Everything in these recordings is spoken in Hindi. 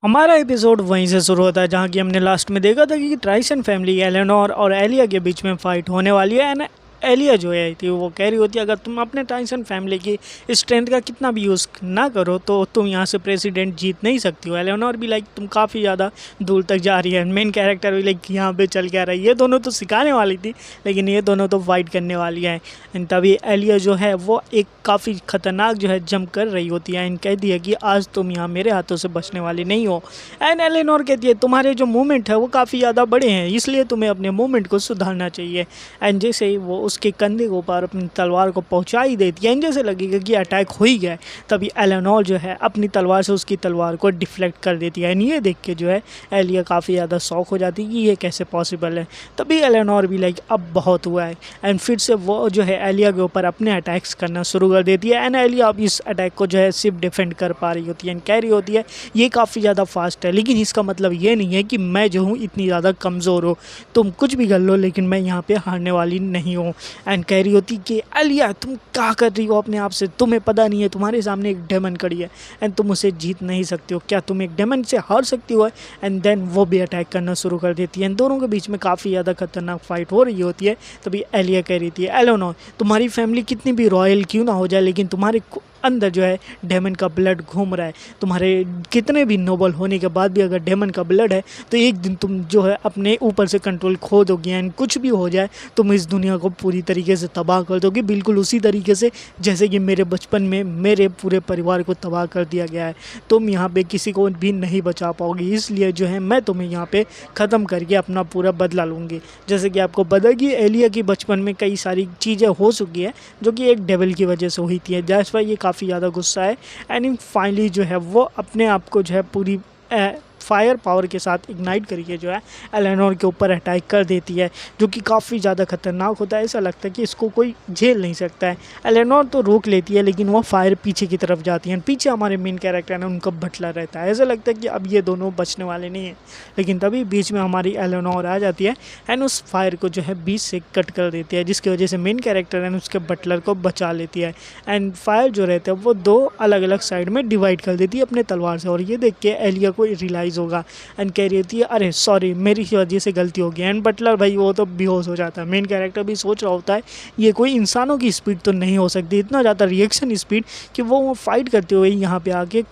हमारा एपिसोड वहीं से शुरू होता है जहाँ की हमने लास्ट में देखा था कि ट्राइसन फैमिली एलेनोर और एलिया के बीच में फाइट होने वाली है एंड एलिया जो है थी वो कह रही होती है अगर तुम अपने ट्राइसन फैमिली की स्ट्रेंथ का कितना भी यूज़ ना करो तो तुम यहाँ से प्रेसिडेंट जीत नहीं सकती हो। एलेनोर भी लाइक तुम काफ़ी ज़्यादा दूर तक जा रही है। मेन कैरेक्टर भी लाइक यहाँ पे चल के आ रही है। ये दोनों तो सिखाने वाली थी लेकिन ये दोनों तो फाइट करने वाली हैं। एंड तभी एलिया जो है वो एक काफ़ी ख़तरनाक जो है जंप कर रही होती है एंड कहती है कि आज तुम यहाँ मेरे हाथों से बचने वाली नहीं हो। एंड एलेनोर कहती है तुम्हारे जो मूवमेंट है वो काफ़ी ज़्यादा बड़े हैं इसलिए तुम्हें अपने मूवमेंट को सुधारना चाहिए। एंड जैसे ही वो उसके कंधे के ऊपर अपनी तलवार को पहुंचा ही देती है एंड जैसे लगेगा कि अटैक हो ही गया है तभी एलेनोर जो है अपनी तलवार से उसकी तलवार को डिफ्लेक्ट कर देती है। एंड ये देख के जो है एलिया काफ़ी ज़्यादा शॉक हो जाती है कि ये कैसे पॉसिबल है। तभी एलेनोर भी लाइक अब बहुत हुआ है एंड फिर से वो जो है एलिया के ऊपर अपने अटैक्स करना शुरू कर देती है। एंड एलिया अब इस अटैक को जो है सिर्फ डिफेंड कर पा रही होती है एंड कह रही होती है ये काफ़ी ज़्यादा फास्ट है लेकिन इसका मतलब ये नहीं है कि मैं जो हूँ इतनी ज़्यादा कमज़ोर हूँ। तुम कुछ भी कर लो लेकिन मैं यहाँ पे हारने वाली नहीं हूँ। एंड कह रही होती कि एलिया तुम क्या कर रही हो अपने आप से, तुम्हें पता नहीं है तुम्हारे सामने एक डेमन खड़ी है एंड तुम उसे जीत नहीं सकती हो। क्या तुम एक डेमन से हार सकती हो? एंड देन वो भी अटैक करना शुरू कर देती है एंड दोनों के बीच में काफ़ी ज़्यादा खतरनाक फाइट हो रही होती है। तभी एलिया कह रही थी एलेनोर तुम्हारी फैमिली कितनी भी रॉयल क्यों ना हो जाए लेकिन तुम्हारे अंदर जो है डेमन का ब्लड घूम रहा है। तुम्हारे कितने भी नोबल होने के बाद भी अगर डेमन का ब्लड है तो एक दिन तुम जो है अपने ऊपर से कंट्रोल खो दोगे एंड कुछ भी हो जाए तुम इस दुनिया को पूरी तरीके से तबाह कर दोगे, बिल्कुल उसी तरीके से जैसे कि मेरे बचपन में मेरे पूरे परिवार को तबाह कर दिया गया है। तुम यहाँ पे किसी को भी नहीं बचा पाओगी इसलिए जो है मैं तुम्हें यहाँ पे ख़त्म करके अपना पूरा बदला लूँगी। जैसे कि आपको पता कि एलिया की बचपन में कई सारी चीज़ें हो चुकी है जो कि एक डेविल की वजह से हुई थी। दैट्स व्हाई ये काफ़ी ज़्यादा गुस्सा है एंड फाइनली जो है वो अपने आप को जो है पूरी फायर पावर के साथ इग्नाइट करके जो है एलेनोर के ऊपर अटैक कर देती है जो कि काफ़ी ज़्यादा खतरनाक होता है। ऐसा लगता है कि इसको कोई झेल नहीं सकता है। एलेनोर तो रोक लेती है लेकिन वो फायर पीछे की तरफ जाती है। पीछे हमारे मेन कैरेक्टर है उनका बटलर रहता है। ऐसा लगता है कि अब ये दोनों बचने वाले नहीं हैं लेकिन तभी बीच में हमारी एलेनोर आ जाती है एंड उस फायर को जो है बीच से कट कर देती है जिसकी वजह से मेन कैरेक्टर है उसके बटलर को बचा लेती है। एंड फायर जो रहता है वो दो अलग अलग साइड में डिवाइड कर देती है अपने तलवार से और ये देख के एलिया को रियलाइज़ होगा एंड कह रही होती है अरे सॉरी मेरी वजह से गलती हो गई। एंड बटलर भाई वो तो बेहोश हो जाता है। मेन कैरेक्टर भी सोच रहा होता है ये कोई इंसानों की स्पीड तो नहीं हो सकती, इतना ज़्यादा रिएक्शन स्पीड कि वो फाइट करते हुए यहाँ पे आके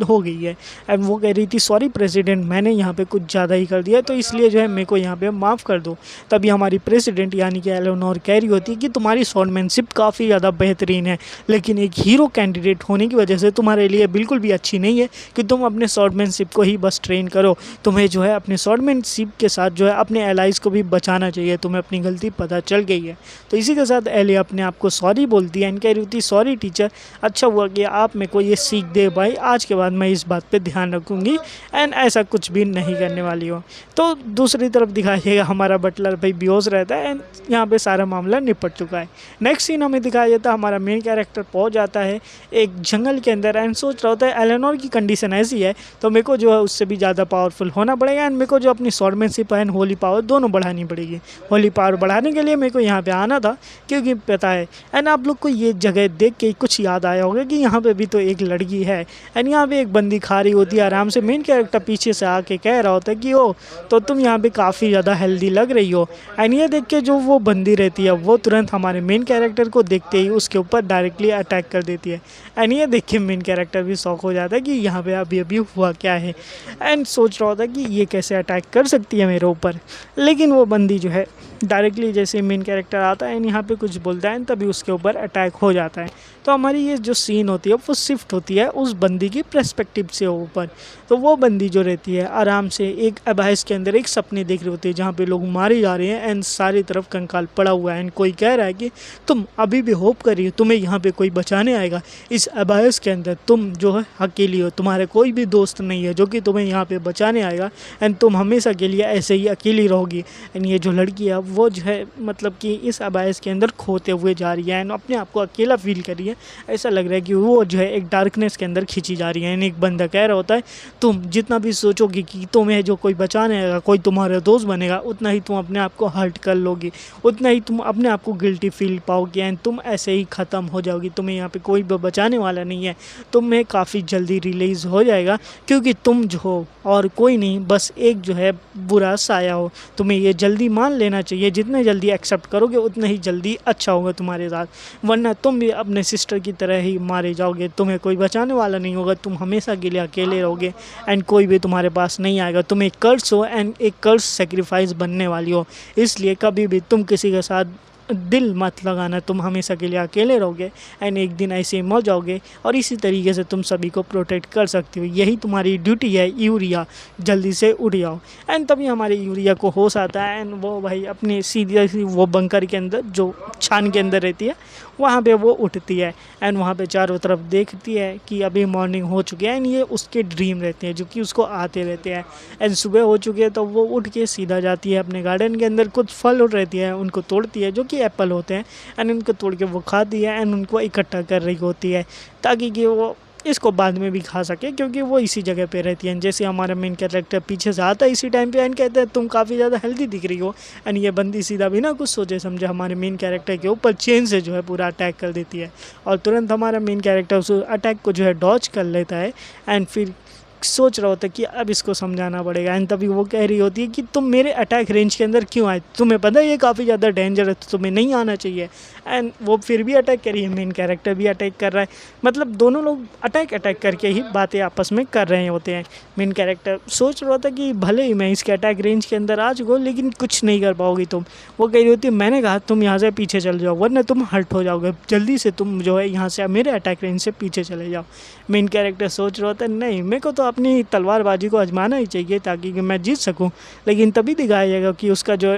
हो गई है। एंड वो कह रही थी सॉरी प्रेसिडेंट मैंने यहाँ पे कुछ ज़्यादा ही कर दिया तो इसलिए जो है मेरे को यहाँ पे माफ़ कर दो। तभी हमारी प्रेसिडेंट यानी कि एलेनोर कह रही होती है कि तुम्हारी स्वॉर्डमैनशिप काफ़ी ज़्यादा बेहतरीन है लेकिन एक हीरो कैंडिडेट होने की वजह से तुम्हारे लिए बिल्कुल भी अच्छी नहीं है कि तुम अपने स्वॉर्डमैनशिप को ही बस ट्रेन करो। तुम्हें जो है अपने स्वॉर्डमैनशिप के साथ जो है अपने एलाइज को भी बचाना चाहिए। तुम्हें अपनी गलती पता चल गई है। तो इसी के साथ एलिया अपने आप को सॉरी बोलती है एंड कह रही होती सॉरी टीचर, अच्छा हुआ कि आप मेरे को ये सीख दे भाई, आज के बाद मैं इस बात पे ध्यान रखूँगी एंड ऐसा कुछ भी नहीं करने वाली हो। तो दूसरी तरफ दिखाइएगा हमारा बटलर भाई बेहोश रहता है एंड यहाँ पे सारा मामला निपट चुका है। नेक्स्ट सीन हमें दिखाया जाता है हमारा मेन कैरेक्टर पहुँच जाता है एक जंगल के अंदर एंड सोच रहा होता है एलेनोर की कंडीशन ऐसी है तो मेरे को जो है उससे भी ज़्यादा पावरफुल होना पड़ेगा एंड मेरे को जो अपनी स्वॉर्डमैनशिप एंड होली पावर दोनों बढ़ानी पड़ेगी। होली पावर बढ़ाने के लिए मेरे को यहाँ पे आना था क्योंकि पता है एंड आप लोग को ये जगह देख के कुछ याद आया होगा कि यहाँ पे भी तो एक लड़की है एंड यहाँ पे एक बंदी खा रही होती है आराम से। मेन कैरेक्टर पीछे से आके कह रहा होता है कि ओ तो तुम यहाँ पे काफ़ी ज़्यादा हेल्दी लग रही हो। एंड ये देख के जो वो बंदी रहती है वो तुरंत हमारे मेन कैरेक्टर को देखते ही उसके ऊपर डायरेक्टली अटैक कर देती है। एंड ये देख के मेन कैरेक्टर भी शॉक हो जाता है कि यहाँ पे अभी अभी हुआ क्या है एंड सोच रहा होता है कि ये कैसे अटैक कर सकती है मेरे ऊपर। लेकिन वो बंदी जो है डायरेक्टली जैसे मेन कैरेक्टर आता है यहाँ पे कुछ बोलता है तभी उसके ऊपर अटैक हो जाता है। तो हमारी ये जो सीन होती है वो शिफ्ट होती है उस बंदी की पर्सपेक्टिव से ऊपर। तो वो बंदी जो रहती है आराम से एक अबाइस के अंदर एक सपने देख रही होती है जहाँ पे लोग मारे जा रहे हैं एंड सारी तरफ कंकाल पड़ा हुआ है एंड कोई कह रहा है कि तुम अभी भी होप कर रही हो, तुम्हें यहाँ पे कोई बचाने आएगा। इस अबाइस के अंदर तुम जो है अकेली हो, तुम्हारे कोई भी दोस्त नहीं है जो कि तुम्हें यहाँ पे बचाने आएगा एंड तुम हमेशा के लिए ऐसे ही अकेली रहोगी। एंड ये जो लड़की है वो जो है मतलब कि इस अबाइस के अंदर खोते हुए जा रही है एंड अपने आप को अकेला फील कर रही है। ऐसा लग रहा है कि वो जो है एक डार्कनेस के अंदर खींची जा रही है। एंड एक बंदा कह रहा होता है तुम जितना भी सोचोगे कि तुम्हें जो कोई बचाने आएगा, कोई तुम्हारा दोस्त बनेगा, उतना ही तुम अपने आप को हर्ट कर लोगे, उतना ही तुम अपने आप को गिल्टी फील पाओगे एंड तुम ऐसे ही ख़त्म हो जाओगी। तुम्हें यहाँ पे कोई भी बचाने वाला नहीं है, तुम्हें काफ़ी जल्दी रिलीज़ हो जाएगा क्योंकि तुम जो हो और कोई नहीं, बस एक जो है बुरा साया हो। तुम्हें ये जल्दी मान लेना चाहिए, जितने जल्दी एक्सेप्ट करोगे उतना ही जल्दी अच्छा होगा तुम्हारे साथ, वरना तुम भी अपने सिस्टर की तरह ही मारे जाओगे। तुम्हें कोई बचाने वाला नहीं होगा, तुम हमेशा के लिए अकेले रहोगे एंड कोई भी तुम्हारे पास नहीं आएगा। तुम एक कर्स हो एंड एक कर्स सेक्रीफाइस बनने वाली हो, इसलिए कभी भी तुम किसी के साथ दिल मत लगाना। तुम हमेशा के लिए अकेले रहोगे एंड एक दिन ऐसे ही मर जाओगे और इसी तरीके से तुम सभी को प्रोटेक्ट कर सकते हो। यही तुम्हारी ड्यूटी है यूरिया, जल्दी से उठ जाओ। एंड तभी हमारे यूरिया को होश आता है एंड वो भाई अपनी सीधी वो बंकर के अंदर जो छान के अंदर रहती है वहाँ पे वो उठती है एंड वहाँ पे चारों तरफ देखती है कि अभी मॉर्निंग हो चुकी है एंड ये उसके ड्रीम रहते हैं जो कि उसको आते रहते हैं। एंड सुबह हो चुकी है तो वो उठ के सीधा जाती है अपने गार्डन के अंदर, कुछ फल उठ रहती है उनको तोड़ती है जो कि एप्पल होते हैं एंड उनको तोड़ के वो खाती है एंड उनको इकट्ठा कर रही होती है ताकि कि वो इसको बाद में भी खा सके क्योंकि वो इसी जगह पे रहती हैं। जैसे हमारा मेन कैरेक्टर पीछे से आता है इसी टाइम पे एंड कहता है तुम काफ़ी ज़्यादा हेल्दी दिख रही हो एंड ये बंदी सीधा बिना कुछ सोचे समझे हमारे मेन कैरेक्टर के ऊपर चेन से जो है पूरा अटैक कर देती है और तुरंत हमारा मेन कैरेक्टर उस अटैक को जो है डॉज कर लेता है एंड फिर सोच रहा होता है कि अब इसको समझाना पड़ेगा। एंड तभी वो कह रही होती है कि तुम मेरे अटैक रेंज के अंदर क्यों आए, तुम्हें पता है ये काफ़ी ज़्यादा डेंजर है तो तुम्हें नहीं आना चाहिए। एंड वो फिर भी अटैक कर रही है, मेन कैरेक्टर भी अटैक कर रहा है, मतलब दोनों लोग अटैक करके ही बातें आपस में कर रहे होते हैं। मेन कैरेक्टर सोच रहा था कि भले ही मैं इसके अटैक रेंज के अंदर आ चुका लेकिन कुछ नहीं कर पाओगी तुम। वो कह रही होती है मैंने कहा तुम यहाँ से पीछे चल जाओ वरना तुम हर्ट हो जाओगे, जल्दी से तुम जो है यहाँ से मेरे अटैक रेंज से पीछे चले जाओ। मेन कैरेक्टर सोच रहा था नहीं मेरे को तो अपनी तलवारबाजी को आजमाना ही चाहिए ताकि कि मैं जीत सकूं, लेकिन तभी दिखाया जाएगा कि उसका जो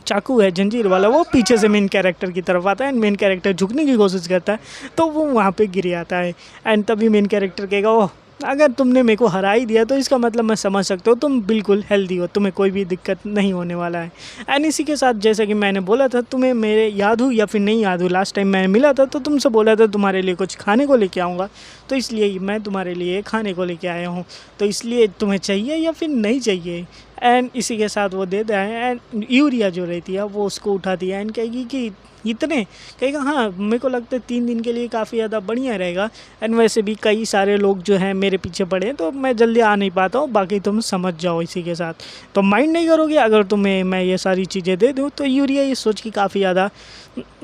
चाकू है जंजीर वाला वो पीछे से मेन कैरेक्टर की तरफ आता है एंड मेन कैरेक्टर झुकने की कोशिश करता है तो वो वहाँ पे गिर जाता है एंड तभी मेन कैरेक्टर कहेगा ओह अगर तुमने मेरे को हरा ही दिया तो इसका मतलब मैं समझ सकता हूँ तुम बिल्कुल हेल्दी हो, तुम्हें कोई भी दिक्कत नहीं होने वाला है। एंड इसी के साथ जैसा कि मैंने बोला था तुम्हें मेरे याद हो या फिर नहीं याद हो, लास्ट टाइम मैं मिला था तो तुमसे बोला था तुम्हारे लिए कुछ खाने को लेके आऊँगा, तो इसलिए मैं तुम्हारे लिए खाने को लेके आया हूँ, तो इसलिए तुम्हें चाहिए या फिर नहीं चाहिए। एंड इसी के साथ वो देता है एंड यूरिया जो रहती है वो उसको उठाती है एंड कहेगी कि इतने, कहेगा हाँ मेरे को लगता है 3 दिन के लिए काफ़ी ज़्यादा बढ़िया रहेगा एंड वैसे भी कई सारे लोग जो हैं मेरे पीछे पड़े हैं तो मैं जल्दी आ नहीं पाता हूँ, बाकी तुम समझ जाओ। इसी के साथ तो माइंड नहीं करोगे अगर तुम्हें मैं ये सारी चीज़ें दे दूँ। तो यूरिया ये सोच के काफ़ी ज़्यादा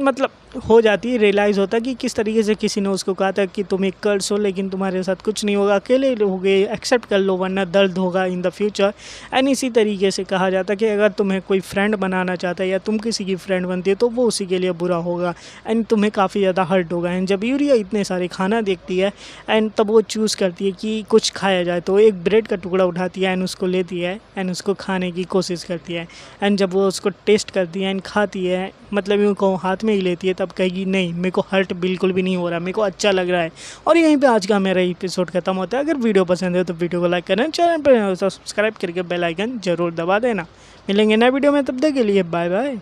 मतलब हो जाती है, रियलाइज़ होता है कि किस तरीके से किसी ने उसको कहा था कि तुम एक कर्स हो लेकिन तुम्हारे साथ कुछ नहीं होगा, अकेले रहोगे, एक्सेप्ट कर लो वरना दर्द होगा इन द फ्यूचर। एंड इसी तरीके से कहा जाता है कि अगर तुम्हें कोई फ्रेंड बनाना चाहता है या तुम किसी की फ्रेंड बनती है तो वो उसी के लिए बुरा होगा एंड तुम्हें काफ़ी ज़्यादा हर्ट होगा। एंड जब यूरिया इतने सारे खाना देखती है एंड तब वो चूज़ करती है कि कुछ खाया जाए, तो एक ब्रेड का टुकड़ा उठाती है एंड उसको लेती है एंड उसको खाने की कोशिश करती है। एंड जब वो उसको टेस्ट करती है एंड खाती है, मतलब उनको हाथ में ही लेती है, तब कहेगी नहीं मेरे को हर्ट बिल्कुल भी नहीं हो रहा, मेरे को अच्छा लग रहा है। और यहीं पे आज का मेरा एपिसोड खत्म होता है। अगर वीडियो पसंद है तो वीडियो को लाइक करना, चैनल पर सब्सक्राइब करके बेल आइकन जरूर दबा देना। मिलेंगे नए वीडियो में, तब तक के लिए बाय बाय।